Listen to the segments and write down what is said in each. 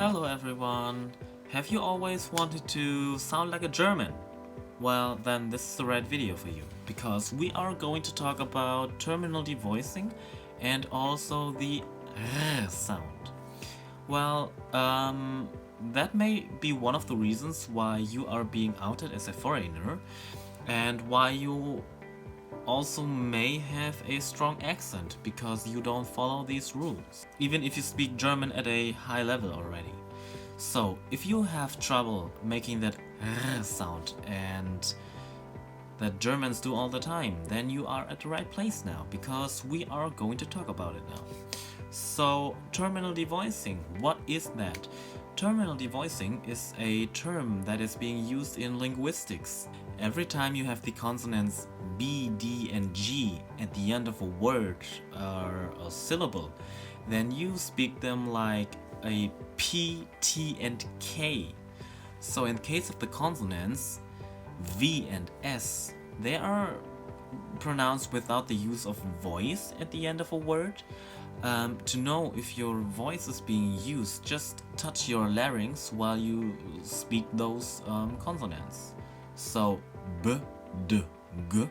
Hello everyone! Have you always wanted to sound like a German? Well, then this is the right video for you, because we are going to talk about terminal devoicing and also the R sound. Well, that may be one of the reasons why you are being outed as a foreigner and why you also may have a strong accent because you don't follow these rules, even if you speak German at a high level already. So, if you have trouble making that R sound and that Germans do all the time, then you are at the right place now, because we are going to talk about it now. So, terminal devoicing, what is that? Terminal devoicing is a term that is being used in linguistics. Every time you have the consonants B, D, and G at the end of a word or a syllable, then you speak them like a P, T, and K. So in case of the consonants V and S, they are pronounced without the use of voice at the end of a word. To know if your voice is being used, just touch your larynx while you speak those consonants. So B, D, G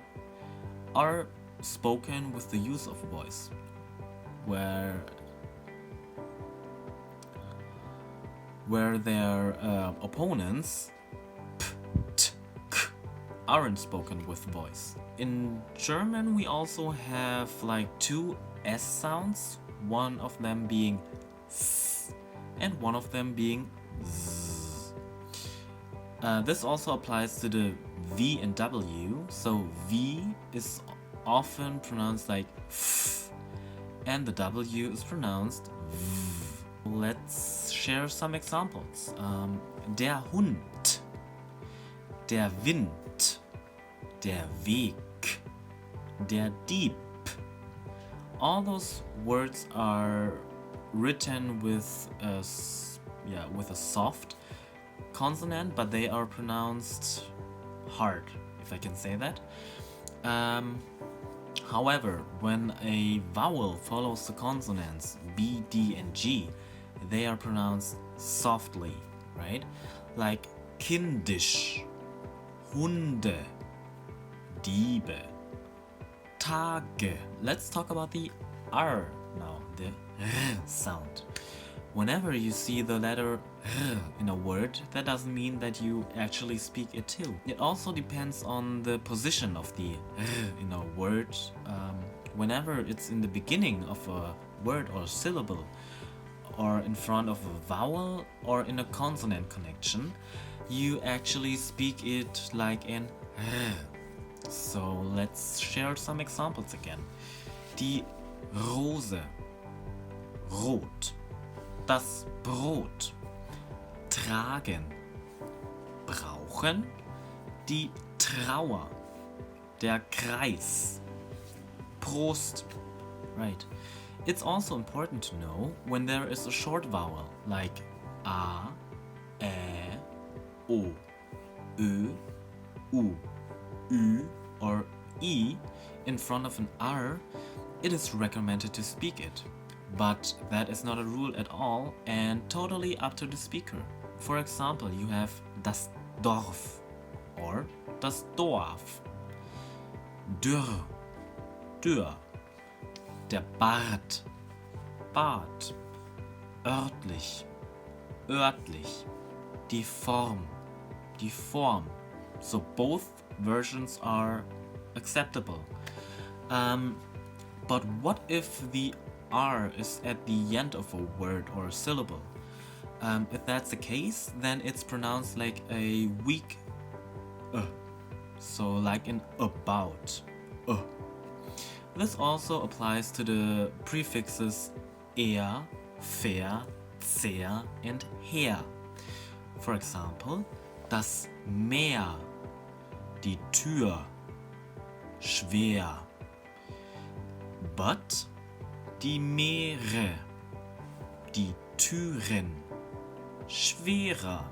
are spoken with the use of voice, where their opponents P, T, K aren't spoken with voice. In German we also have like two S sounds, one of them being S and one of them being Z. This also applies to the V and W, so V is often pronounced like F and the W is pronounced V. Let's share some examples. Der Hund, der Wind, der Weg, der Dieb. All those words are written with a soft consonant, but they are pronounced hard, if I can say that. However, when a vowel follows the consonants B, D, and G, they are pronounced softly, right? Like kindisch, Hunde, Diebe, Tage. Let's talk about the R now, the R sound. Whenever you see the letter R in a word, that doesn't mean that you actually speak it too. It also depends on the position of the R in a word. Whenever it's in the beginning of a word or syllable, or in front of a vowel, or in a consonant connection, you actually speak it like an R. So let's share some examples again. Die Rose, rot. Das Brot, tragen. Brauchen. Die Trauer, der Kreis. Prost. Right. It's also important to know when there is a short vowel like A, Ä, O, Ö, U, Ü or I in front of an R, it is recommended to speak it. But that is not a rule at all and totally up to the speaker. For example, you have das Dorf or das Dorf. Dürr, Dürr. Der Bart, Bart. Örtlich, örtlich. Die Form, die Form. So both versions are acceptable. But what if the R is at the end of a word or a syllable? If that's the case, then it's pronounced like a weak so like an about. This also applies to the prefixes er, ver, zer, and her. For example, das Meer, die Tür, schwer. But die Meere, die Türen, schwerer.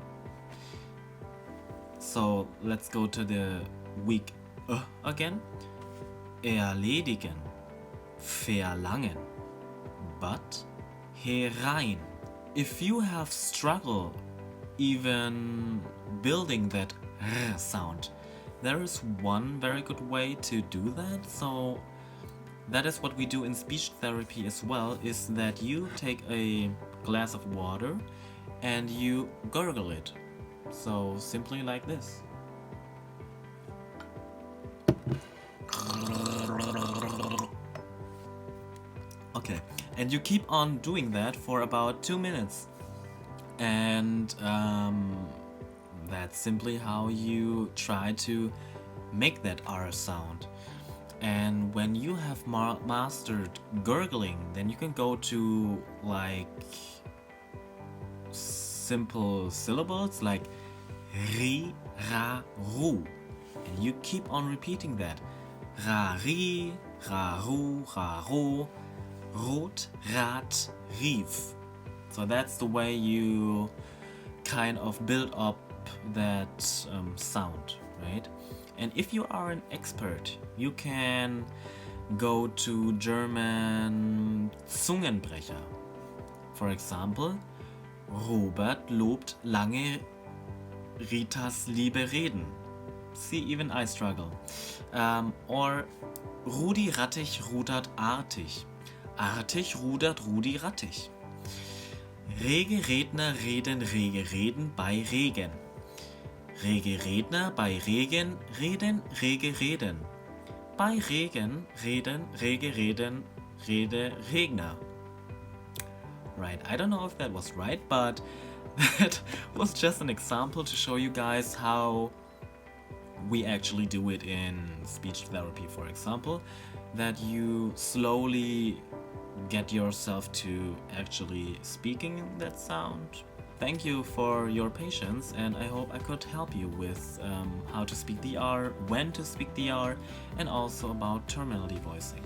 So let's go to the weak again. Erledigen, verlangen. But herein, if you have struggle even building that R sound, there is one very good way to do that. So that is what we do in speech therapy as well, is that you take a glass of water and you gurgle it. So simply like this. Okay, and you keep on doing that for about 2 minutes. And that's simply how you try to make that R sound. And when you have mastered gurgling, then you can go to like simple syllables like ri, ra, ru. And you keep on repeating that. Ra, ri, ra, ru, rot, rat, rief. So that's the way you kind of build up that sound, right? And if you are an expert, you can go to German Zungenbrecher. For example, Robert lobt lange Ritas Liebe reden. See, even I struggle. Or Rudi Rattich rudert artig. Artig rudert Rudi Rattich. Rege Redner reden rege reden bei Regen. Rege Redner bei Regen reden rege reden. Bei Regen reden rege reden rede Regner. Right, I don't know if that was right, but that was just an example to show you guys how we actually do it in speech therapy, for example, that you slowly get yourself to actually speaking that sound. Thank you for your patience, and I hope I could help you with how to speak the R, when to speak the R, and also about terminal devoicing.